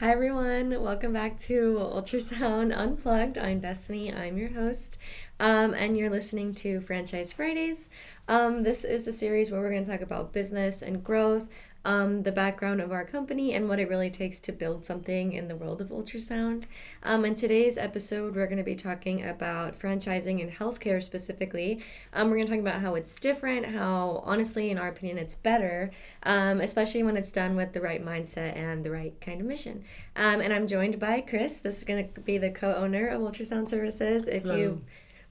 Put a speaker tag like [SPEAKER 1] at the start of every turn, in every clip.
[SPEAKER 1] Hi everyone, welcome back to Ultrasound Unplugged. I'm Destiny, I'm your host, and you're listening to Franchise Fridays. This is the series where we're going to talk about business and growth, the background of our company, and what it really takes to build something in the world of ultrasound. In today's episode, we're going to be talking about franchising in healthcare specifically. We're going to talk about how it's different, how honestly, in our opinion, it's better, especially when it's done with the right mindset and the right kind of mission. And I'm joined by Chris. This is going to be the co-owner of Ultrasound Services. If you've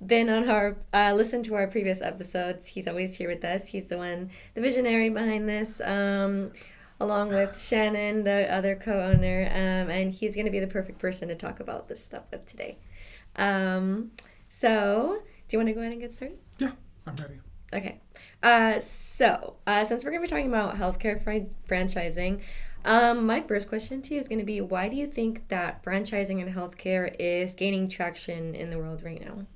[SPEAKER 1] been on our listened to our previous episodes, he's always here with us. He's the visionary behind this, along with Shannon, the other co-owner, and he's going to be the perfect person to talk about this stuff with today. So do you want to go ahead and get started?
[SPEAKER 2] Yeah, I'm ready.
[SPEAKER 1] Okay. Since we're going to be talking about healthcare franchising, my first question to you is going to be, why do you think that franchising in healthcare is gaining traction in the world right now?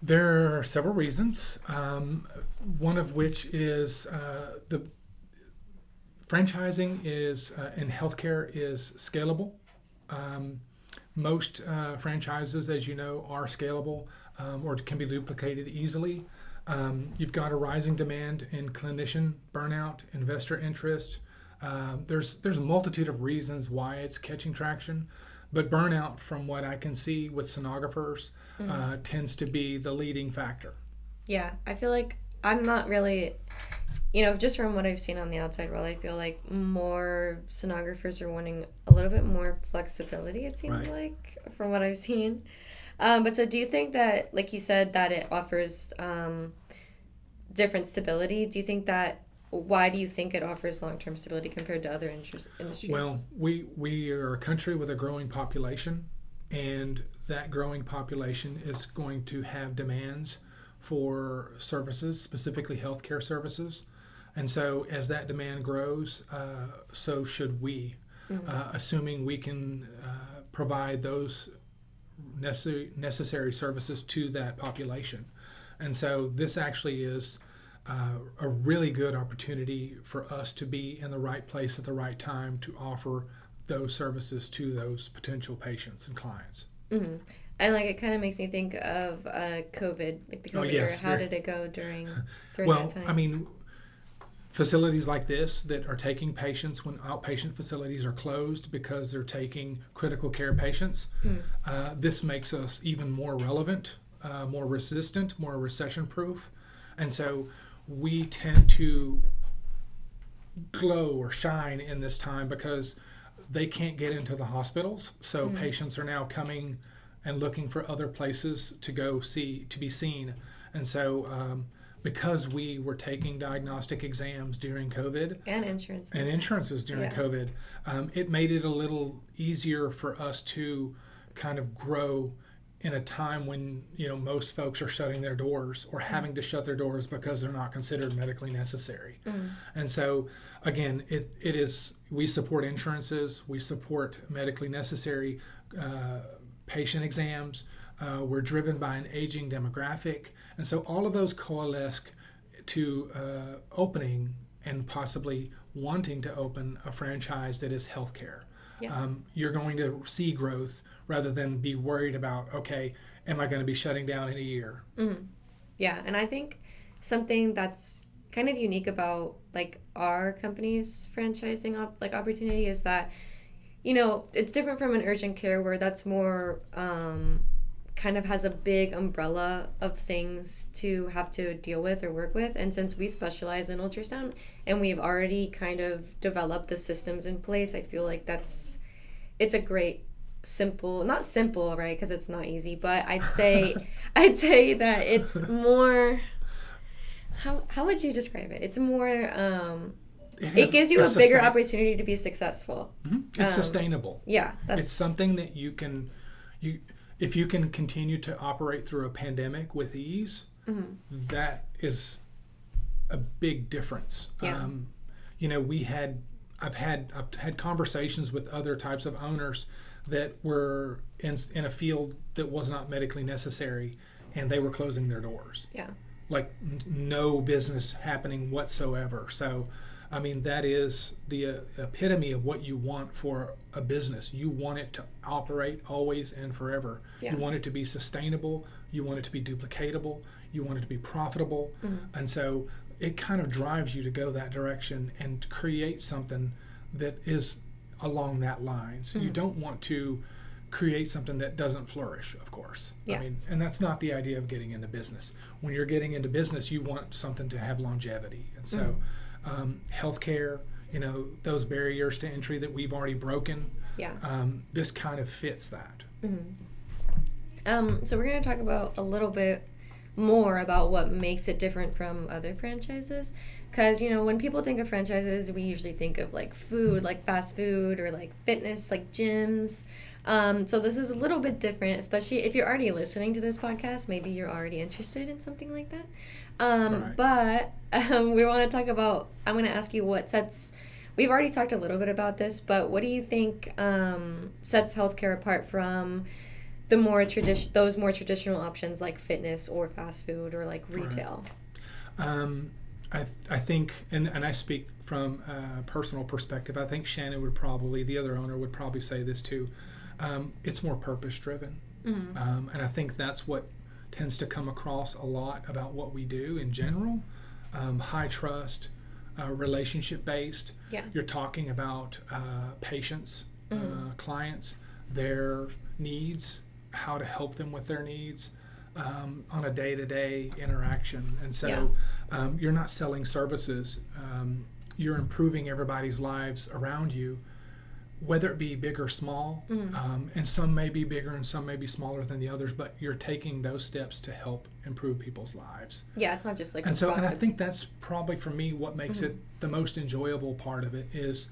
[SPEAKER 2] There are several reasons. One of which is the franchising is in healthcare is scalable. Most franchises, as you know, are scalable or can be duplicated easily. You've got a rising demand in clinician burnout, investor interest. There's a multitude of reasons why it's catching traction, but burnout, from what I can see with sonographers, tends to be the leading factor.
[SPEAKER 1] Yeah, I feel like I'm not really, just from what I've seen on the outside world, I feel like more sonographers are wanting a little bit more flexibility, it seems like, from what I've seen. But so do you think that, like you said, that it offers different stability? Why do you think it offers long-term stability compared to other industries?
[SPEAKER 2] Well, we are a country with a growing population, and that growing population is going to have demands for services, specifically healthcare services. And so as that demand grows, so should we, assuming we can provide those necessary services to that population. And so this actually is a really good opportunity for us to be in the right place at the right time to offer those services to those potential patients and clients.
[SPEAKER 1] Mm-hmm. And it kind of makes me think of COVID, like the COVID era. How did it go during that time?
[SPEAKER 2] I mean, facilities like this that are taking patients when outpatient facilities are closed because they're taking critical care patients, this makes us even more relevant, more resistant, more recession-proof. And so we tend to glow or shine in this time because they can't get into the hospitals. So patients are now coming and looking for other places to go to be seen. And so because we were taking diagnostic exams during COVID
[SPEAKER 1] and insurances
[SPEAKER 2] during COVID, it made it a little easier for us to kind of grow in a time when most folks are shutting their doors or having to shut their doors because they're not considered medically necessary. And so again, it is, we support insurances, we support medically necessary patient exams. We're driven by an aging demographic, and so all of those coalesce to opening and possibly wanting to open a franchise that is healthcare. You're going to see growth rather than be worried about, okay, am I going to be shutting down in a year?
[SPEAKER 1] Yeah, and I think something that's kind of unique about our company's franchising opportunity is that, it's different from an urgent care where that's more kind of has a big umbrella of things to have to deal with or work with. And since we specialize in ultrasound and we've already kind of developed the systems in place, I feel like it's a great not simple, right? Because it's not easy, but I'd say that it's more, how would you describe it? It's more, it gives you a bigger opportunity to be successful.
[SPEAKER 2] It's sustainable.
[SPEAKER 1] Yeah.
[SPEAKER 2] It's something that if you can continue to operate through a pandemic with ease, that is a big difference.
[SPEAKER 1] Yeah.
[SPEAKER 2] I've had conversations with other types of owners that were in a field that was not medically necessary, and they were closing their doors.
[SPEAKER 1] Yeah.
[SPEAKER 2] Like no business happening whatsoever. So I mean, that is the epitome of what you want for a business. You want it to operate always and forever.
[SPEAKER 1] Yeah.
[SPEAKER 2] You want it to be sustainable. You want it to be duplicatable. You want it to be profitable. And so it kind of drives you to go that direction and create something that is along that line. So you don't want to create something that doesn't flourish, of course.
[SPEAKER 1] Yeah.
[SPEAKER 2] I mean, and that's not the idea of getting into business. When you're getting into business, you want something to have longevity. And so healthcare, you know, those barriers to entry that we've already broken, this kind of fits that.
[SPEAKER 1] So we're going to talk about a little bit more about what makes it different from other franchises. Because, you know, when people think of franchises, we usually think of like food, like fast food, or like fitness, like gyms. So this is a little bit different, especially if you're already listening to this podcast. Maybe you're already interested in something like that. But we want to talk about, I'm going to ask you what sets, we've already talked a little bit about this, but what do you think sets healthcare apart from the more those more traditional options like fitness or fast food or like retail?
[SPEAKER 2] I think, and I speak from a personal perspective, I think Shannon would probably, the other owner would probably say this too. It's more purpose driven. And I think that's what tends to come across a lot about what we do in general. High trust, relationship based.
[SPEAKER 1] Yeah.
[SPEAKER 2] You're talking about patients, clients, their needs, how to help them with their needs on a day-to-day interaction. And so you're not selling services. You're improving everybody's lives around you, whether it be big or small. And some may be bigger and some may be smaller than the others, but you're taking those steps to help improve people's lives.
[SPEAKER 1] Yeah, it's not just like
[SPEAKER 2] and I think that's probably for me what makes it the most enjoyable part of it is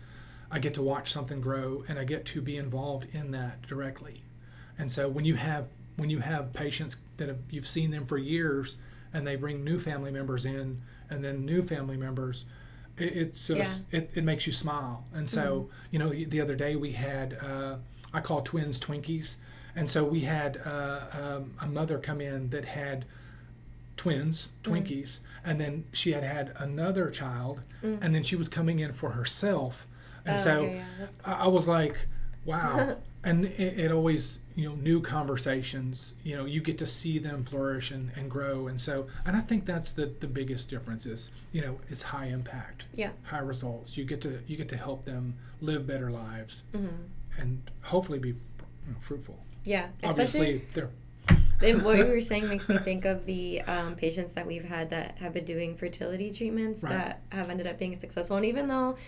[SPEAKER 2] I get to watch something grow and I get to be involved in that directly. And so when you have patients that you've seen them for years and they bring new family members in and then new family members, it's just it makes you smile. And so you know, the other day we had I call twins Twinkies, and so we had a mother come in that had Twinkies, and then she had another child, and then she was coming in for herself, and I was like, wow. And it always, you know, new conversations, you know, you get to see them flourish and grow. And I think that's the biggest difference is, you know, it's high impact, high results. You get to help them live better lives and hopefully be fruitful.
[SPEAKER 1] Yeah,
[SPEAKER 2] especially
[SPEAKER 1] what you were saying makes me think of the patients that we've had that have been doing fertility treatments that have ended up being successful. And even though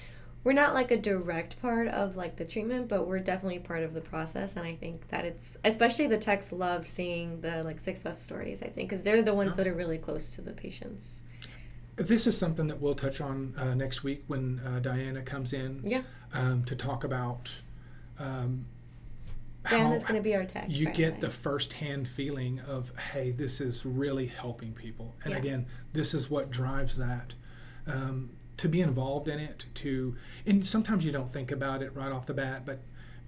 [SPEAKER 1] we're not like a direct part of like the treatment, but we're definitely part of the process. And I think that it's, especially the techs love seeing the like success stories, I think, because they're the ones that are really close to the patients.
[SPEAKER 2] This is something that we'll touch on next week when Diana comes in to talk about
[SPEAKER 1] Diana's going to be our tech.
[SPEAKER 2] You get the first-hand feeling of, hey, this is really helping people. And again, this is what drives that. To be involved in it, and sometimes you don't think about it right off the bat, but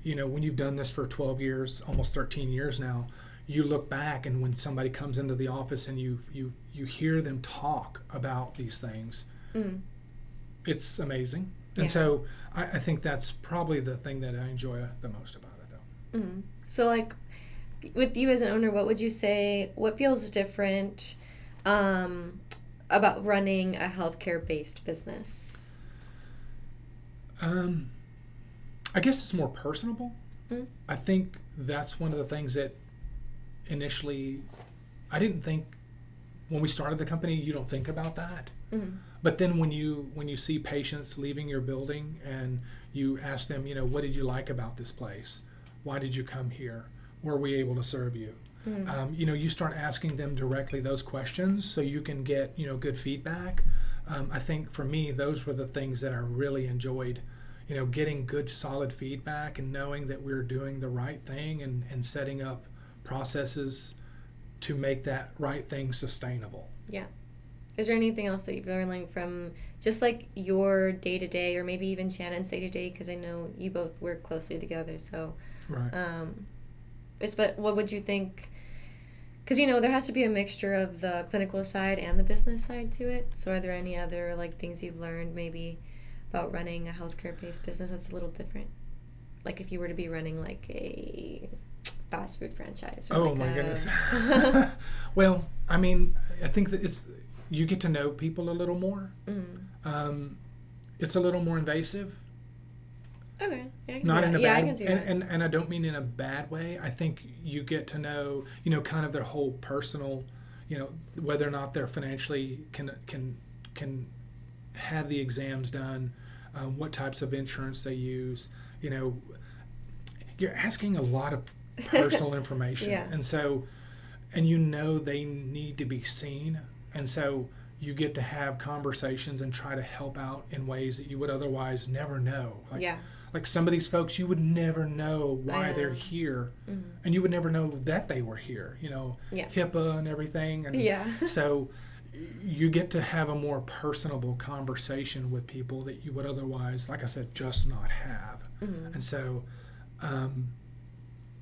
[SPEAKER 2] you know, when you've done this for 12 years, almost 13 years now, you look back and when somebody comes into the office and you hear them talk about these things, it's amazing. And so I think that's probably the thing that I enjoy the most about it, though.
[SPEAKER 1] So like with you as an owner, what would you say, what feels different about running a healthcare-based business?
[SPEAKER 2] I guess it's more personable. I think that's one of the things that initially I didn't think when we started the company. You don't think about that. But then when you see patients leaving your building and you ask them, you know, what did you like about this place? Why did you come here? Were we able to serve you? You know, you start asking them directly those questions so you can get, you know, good feedback. I think for me, those were the things that I really enjoyed, you know, getting good, solid feedback and knowing that we're doing the right thing and setting up processes to make that right thing sustainable. Yeah.
[SPEAKER 1] Is there anything else that you've learned from just like your day-to-day or maybe even Shannon's day-to-day? Because I know you both work closely together. So, what would you think? Because, you know, there has to be a mixture of the clinical side and the business side to it. So are there any other, like, things you've learned maybe about running a healthcare-based business that's a little different? Like if you were to be running like a fast food franchise. Or
[SPEAKER 2] Oh
[SPEAKER 1] like
[SPEAKER 2] my goodness. Well, I mean, I think that you get to know people a little more.
[SPEAKER 1] Mm.
[SPEAKER 2] It's a little more invasive.
[SPEAKER 1] Okay. Yeah, I can
[SPEAKER 2] Not
[SPEAKER 1] see
[SPEAKER 2] in
[SPEAKER 1] that.
[SPEAKER 2] a
[SPEAKER 1] Yeah, I
[SPEAKER 2] bad
[SPEAKER 1] can see that.
[SPEAKER 2] and I don't mean in a bad way. I think you get to know, kind of their whole personal, whether or not they're financially can have the exams done, what types of insurance they use. You're asking a lot of personal information.
[SPEAKER 1] Yeah.
[SPEAKER 2] And so, and they need to be seen. And so you get to have conversations and try to help out in ways that you would otherwise never know. Like some of these folks, you would never know why they're here.
[SPEAKER 1] Mm-hmm.
[SPEAKER 2] And you would never know that they were here, HIPAA and everything. And so you get to have a more personable conversation with people that you would otherwise, like I said, just not have.
[SPEAKER 1] Mm-hmm.
[SPEAKER 2] And so,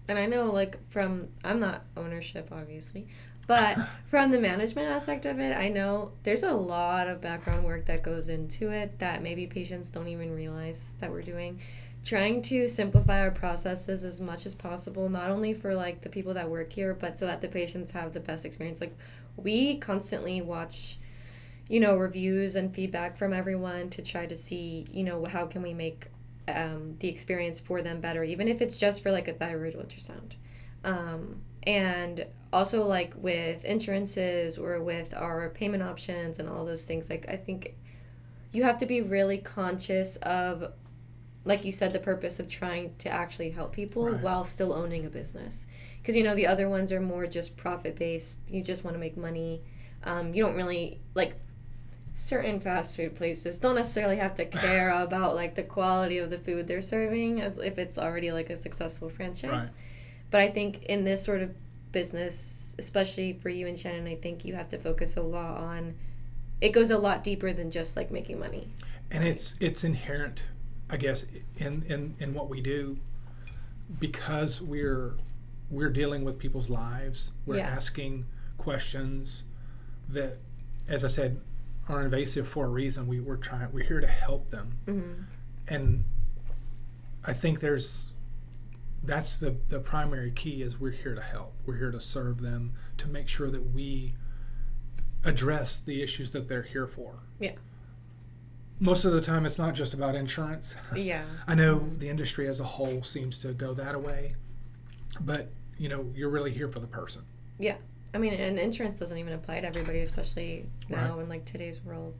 [SPEAKER 1] and I know, like, I'm not ownership, obviously, but from the management aspect of it, I know there's a lot of background work that goes into it that maybe patients don't even realize that we're doing. Trying to simplify our processes as much as possible, not only for, like, the people that work here, but so that the patients have the best experience. Like, we constantly watch, reviews and feedback from everyone to try to see, how can we make the experience for them better, even if it's just for like a thyroid ultrasound. And also like with insurances or with our payment options and all those things, like I think you have to be really conscious of, like you said, the purpose of trying to actually help people while still owning a business. Because, the other ones are more just profit-based. You just want to make money. You don't really, like, certain fast food places don't necessarily have to care about like the quality of the food they're serving as if it's already like a successful franchise. Right. But I think in this sort of business, especially for you and Shannon, I think you have to focus a lot on, it goes a lot deeper than just like making money.
[SPEAKER 2] And it's inherent, I guess, in what we do, because we're dealing with people's lives. We're asking questions that, as I said, are invasive for a reason. We're here to help them. Mm-hmm. And I think that's the primary key is we're here to help. We're here to serve them, to make sure that we address the issues that they're here for.
[SPEAKER 1] Yeah.
[SPEAKER 2] Most of the time it's not just about insurance.
[SPEAKER 1] Yeah.
[SPEAKER 2] I know the industry as a whole seems to go that way, but you're really here for the person.
[SPEAKER 1] Yeah. I mean, and insurance doesn't even apply to everybody, especially now in like today's world.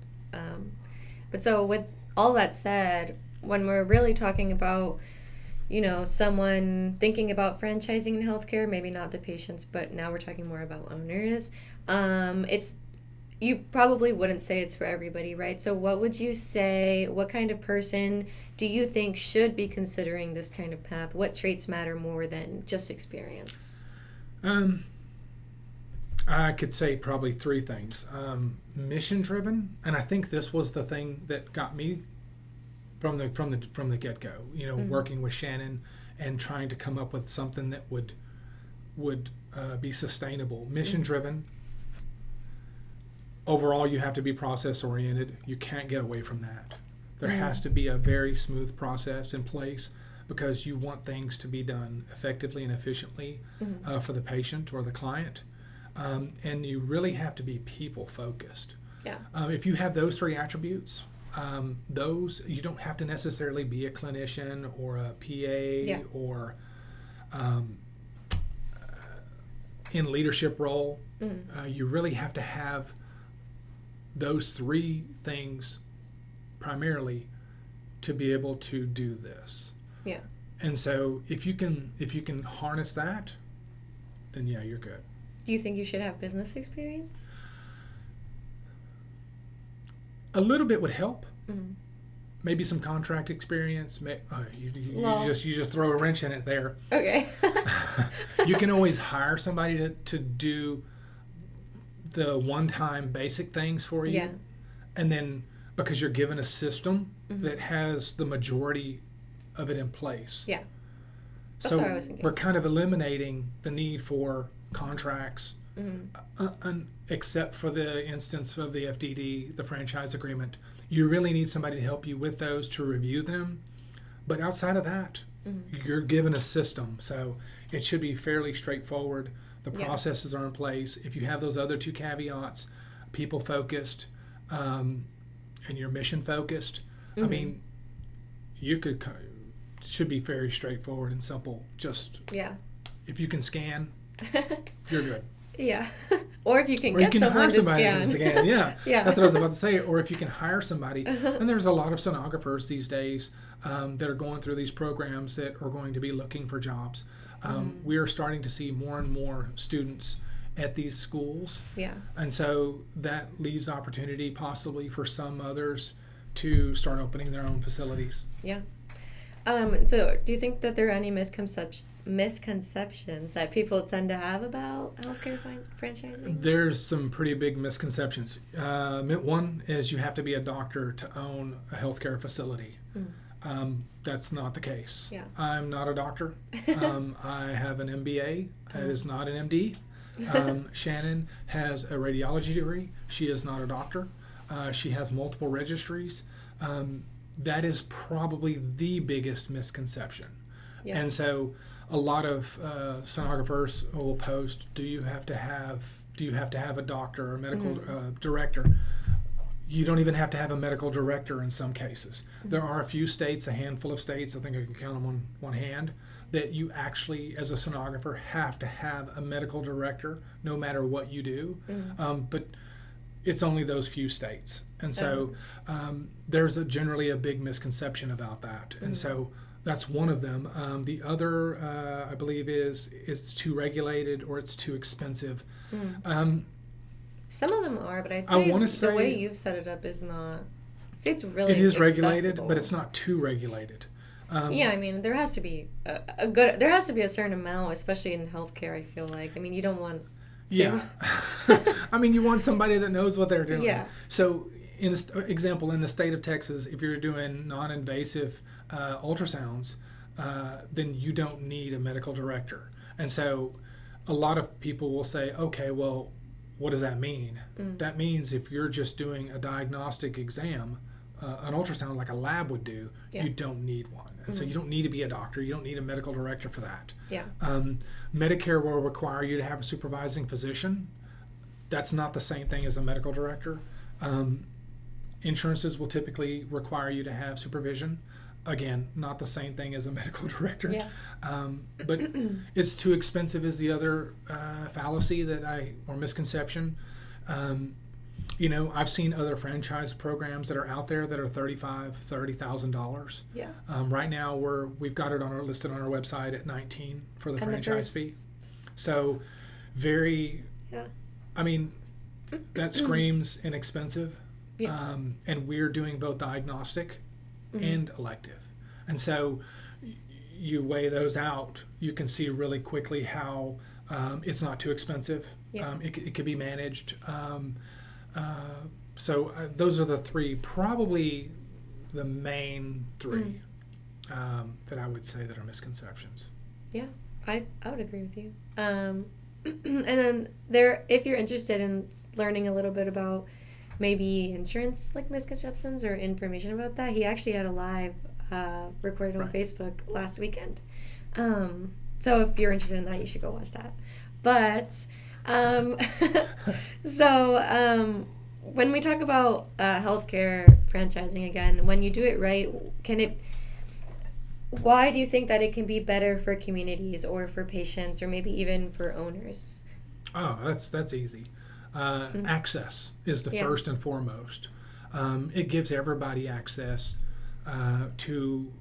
[SPEAKER 1] But so with all that said, when we're really talking about, someone thinking about franchising in healthcare, maybe not the patients, but now we're talking more about owners. You probably wouldn't say it's for everybody, right? So what would you say, what kind of person do you think should be considering this kind of path? What traits matter more than just experience?
[SPEAKER 2] I could say probably three things. Mission driven, and I think this was the thing that got me from the get go. Working with Shannon and trying to come up with something that would be sustainable. Mission driven. Overall, you have to be process oriented. You can't get away from that. There has to be a very smooth process in place, because you want things to be done effectively and efficiently for the patient or the client. And you really have to be people focused.
[SPEAKER 1] Yeah.
[SPEAKER 2] If you have those three attributes, you don't have to necessarily be a clinician or a PA or in leadership role. You really have to have those three things primarily to be able to do this.
[SPEAKER 1] Yeah.
[SPEAKER 2] And so if you can harness that, then you're good.
[SPEAKER 1] Do you think you should have business experience?
[SPEAKER 2] A little bit would help. Mm-hmm. Maybe some contract experience. You just throw a wrench in it there.
[SPEAKER 1] Okay.
[SPEAKER 2] You can always hire somebody to do the one-time basic things for you. Yeah. And then because you're given a system that has the majority of it in place.
[SPEAKER 1] Yeah. That's what I was thinking.
[SPEAKER 2] We're kind of eliminating the need for contracts, except for the instance of the FDD, the franchise agreement. You really need somebody to help you with those, to review them. But outside of that, you're given a system. So it should be fairly straightforward. The processes are in place. If you have those other two caveats, people focused, and you're mission focused, I mean, should be very straightforward and simple. Just if you can scan, you're good.
[SPEAKER 1] Yeah. Or if you can
[SPEAKER 2] get
[SPEAKER 1] someone to scan.
[SPEAKER 2] Yeah. That's what I was about to say. Or if you can hire somebody. And there's a lot of sonographers these days that are going through these programs that are going to be looking for jobs. We are starting to see more and more students at these schools.
[SPEAKER 1] Yeah.
[SPEAKER 2] And so that leaves opportunity possibly for some others to start opening their own facilities.
[SPEAKER 1] Yeah. So do you think that there are any misconceptions that people tend to have about healthcare franchising?
[SPEAKER 2] There's some pretty big misconceptions. One is you have to be a doctor to own a healthcare facility. That's not the case.
[SPEAKER 1] Yeah.
[SPEAKER 2] I'm not a doctor. I have an MBA. That is not an MD. Shannon has a radiology degree. She is not a doctor. She has multiple registries. That is probably the biggest misconception.
[SPEAKER 1] Yeah.
[SPEAKER 2] And so a lot of sonographers will post, do you have to have a doctor or a medical director? You don't even have to have a medical director in some cases. There are a few states, a handful of states, I think I can count them on one hand, that you actually, as a sonographer, have to have a medical director no matter what you do. But it's only those few states. And so there's generally a big misconception about that. And so that's one of them. The other, I believe, is it's too regulated or it's too expensive.
[SPEAKER 1] Some of them are, but I'd say the way you've set it up is not. See, it's really
[SPEAKER 2] it is
[SPEAKER 1] accessible.
[SPEAKER 2] regulated, but it's not too regulated.
[SPEAKER 1] Yeah, I mean, there has to be there has to be a certain amount, especially in healthcare. I feel like, I mean, you don't want.
[SPEAKER 2] Yeah, I mean, you want somebody that knows what they're doing.
[SPEAKER 1] Yeah.
[SPEAKER 2] So, in this example, in the state of Texas, if you're doing non-invasive ultrasounds, then you don't need a medical director. And so, a lot of people will say, "Okay, well, what does that mean?" That means if you're just doing a diagnostic exam, an ultrasound like a lab would do, you don't need one. And so you don't need to be a doctor. You don't need a medical director for that.
[SPEAKER 1] Yeah.
[SPEAKER 2] Medicare will require you to have a supervising physician. That's not the same thing as a medical director. Insurances will typically require you to have supervision. Again, not the same thing as a medical director.
[SPEAKER 1] Yeah.
[SPEAKER 2] But it's too expensive is the other fallacy or misconception. You know, I've seen other franchise programs that are out there that are $30,000.
[SPEAKER 1] Yeah.
[SPEAKER 2] Right now we've got it listed on our website at $19 for the franchise fee. So very, I mean, that screams inexpensive. Yeah. And we're doing both diagnostic and elective. And so you weigh those out, you can see really quickly how it's not too expensive. Yeah. It could be managed. So those are the three, probably the main three that I would say that are misconceptions.
[SPEAKER 1] Yeah, I would agree with you. And then if you're interested in learning a little bit about maybe insurance like misconceptions or information about that, he actually had a live recorded on Facebook last weekend. So if you're interested in that, you should go watch that. But when we talk about healthcare franchising again, when you do it right, why do you think that it can be better for communities or for patients or maybe even for owners?
[SPEAKER 2] Oh, that's easy. Access is the first and foremost. It gives everybody access to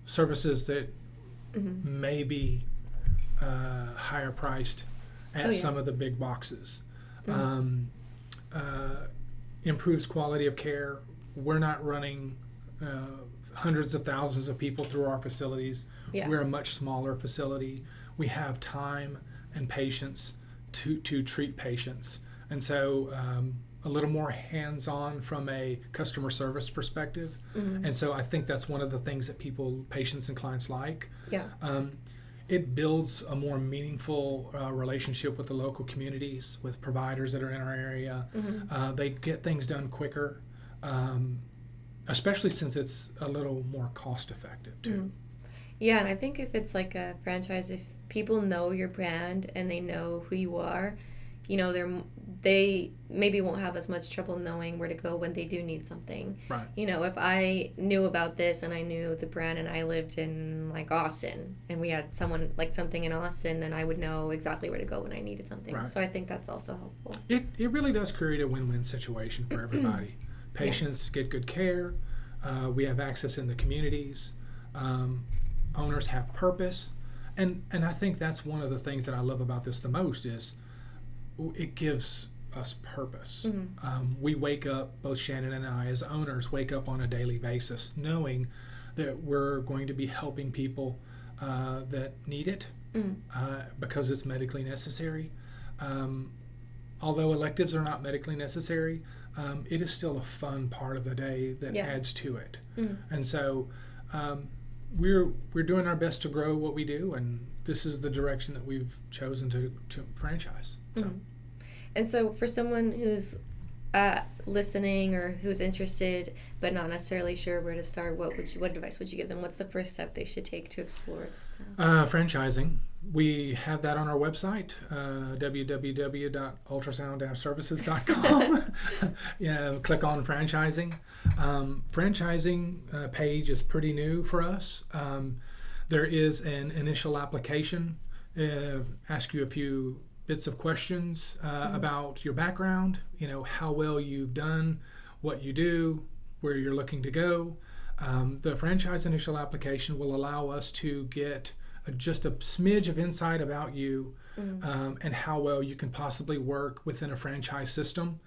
[SPEAKER 2] services that may be higher priced at some of the big boxes. Improves quality of care. We're not running hundreds of thousands of people through our facilities. Yeah. We're a much smaller facility. We have time and patience to treat patients. And so a little more hands-on from a customer service perspective. And so I think that's one of the things that patients and clients like. Yeah. It builds a more meaningful relationship with the local communities, with providers that are in our area. They get things done quicker. especially since it's a little more cost effective too.
[SPEAKER 1] Yeah, and I think if it's like a franchise, if people know your brand and they know who you are, they maybe won't have as much trouble knowing where to go when they do need something.
[SPEAKER 2] Right.
[SPEAKER 1] If I knew about this and I knew the brand and I lived in like Austin and we had someone like something in Austin, then I would know exactly where to go when I needed something.
[SPEAKER 2] Right.
[SPEAKER 1] So I think that's also helpful.
[SPEAKER 2] It really does create a win-win situation for everybody. Patients get good care. We have access in the communities. Owners have purpose. And I think that's one of the things that I love about this the most is it gives us purpose. We wake up, both Shannon and I as owners, wake up on a daily basis knowing that we're going to be helping people that need it because it's medically necessary. Although electives are not medically necessary, it is still a fun part of the day that adds to it. And so we're doing our best to grow what we do, and this is the direction that we've chosen to franchise. So.
[SPEAKER 1] And so for someone who's listening or who's interested but not necessarily sure where to start, what advice would you give them? What's the first step they should take to explore this path?
[SPEAKER 2] Franchising. We have that on our website, www.ultrasound-services.com. Click on franchising. Franchising page is pretty new for us. There is an initial application. Ask you a few bits of questions about your background, how well you've done, what you do, where you're looking to go. The franchise initial application will allow us to get just a smidge of insight about you and how well you can possibly work within a franchise system.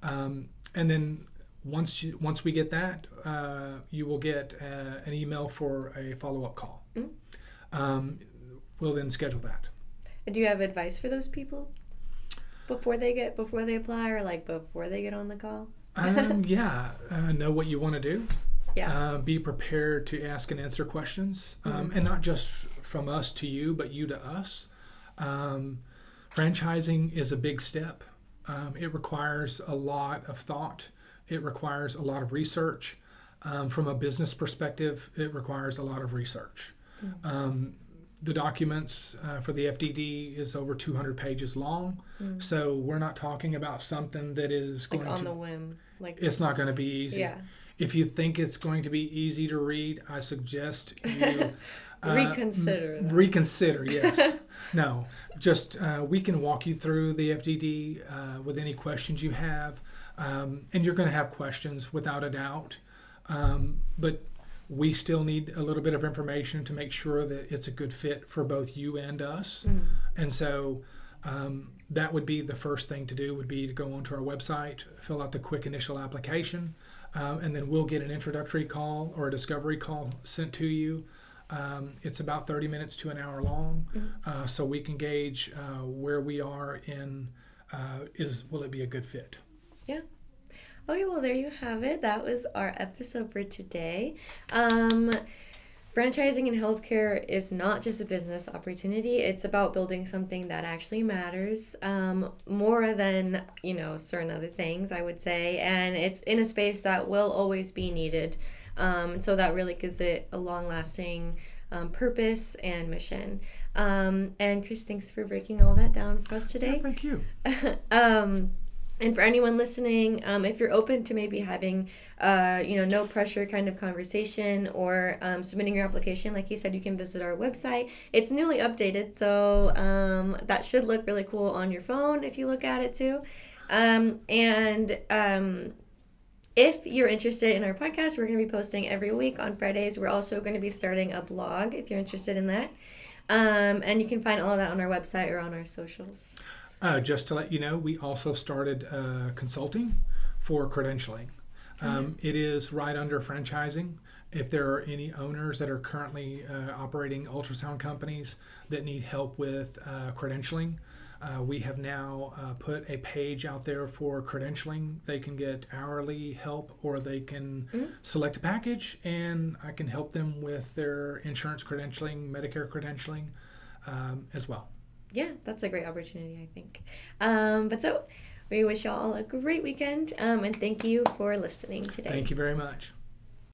[SPEAKER 2] And then once we get that, you will get an email for a follow-up call. We'll then schedule that.
[SPEAKER 1] Do you have advice for those people before they apply or like before they get on the call?
[SPEAKER 2] Know what you want to do.
[SPEAKER 1] Yeah.
[SPEAKER 2] Be prepared to ask and answer questions, and not just from us to you, but you to us. Franchising is a big step. It requires a lot of thought. It requires a lot of research. From a business perspective, it requires a lot of research. The documents for the FDD is over 200 pages long, so we're not talking about something that is going
[SPEAKER 1] on the whim.
[SPEAKER 2] It's not going to be easy.
[SPEAKER 1] Yeah.
[SPEAKER 2] If you think it's going to be easy to read, I suggest you
[SPEAKER 1] reconsider.
[SPEAKER 2] Reconsider, yes. No, just we can walk you through the FDD with any questions you have, and you're going to have questions without a doubt, but we still need a little bit of information to make sure that it's a good fit for both you and us. And so that would be the first thing to do, would be to go onto our website, fill out the quick initial application, and then we'll get an introductory call or a discovery call sent to you. It's about 30 minutes to an hour long, so we can gauge where we are in, will it be a good fit?
[SPEAKER 1] Yeah. Okay, well, there you have it. That was our episode for today. Franchising in healthcare is not just a business opportunity. It's about building something that actually matters, more than, certain other things, I would say. And it's in a space that will always be needed. So that really gives it a long-lasting purpose and mission. And Chris, thanks for breaking all that down for us today.
[SPEAKER 2] Yeah, thank you.
[SPEAKER 1] And for anyone listening, if you're open to maybe having, no pressure kind of conversation or submitting your application, like you said, you can visit our website. It's newly updated, so that should look really cool on your phone if you look at it too. If you're interested in our podcast, we're going to be posting every week on Fridays. We're also going to be starting a blog if you're interested in that. And you can find all of that on our website or on our socials.
[SPEAKER 2] Just to let you know, we also started consulting for credentialing. It is right under franchising. If there are any owners that are currently operating ultrasound companies that need help with credentialing, we have now put a page out there for credentialing. They can get hourly help, or they can select a package, and I can help them with their insurance credentialing, Medicare credentialing as well.
[SPEAKER 1] Yeah, that's a great opportunity, I think. But so we wish y'all a great weekend, and thank you for listening today.
[SPEAKER 2] Thank you very much.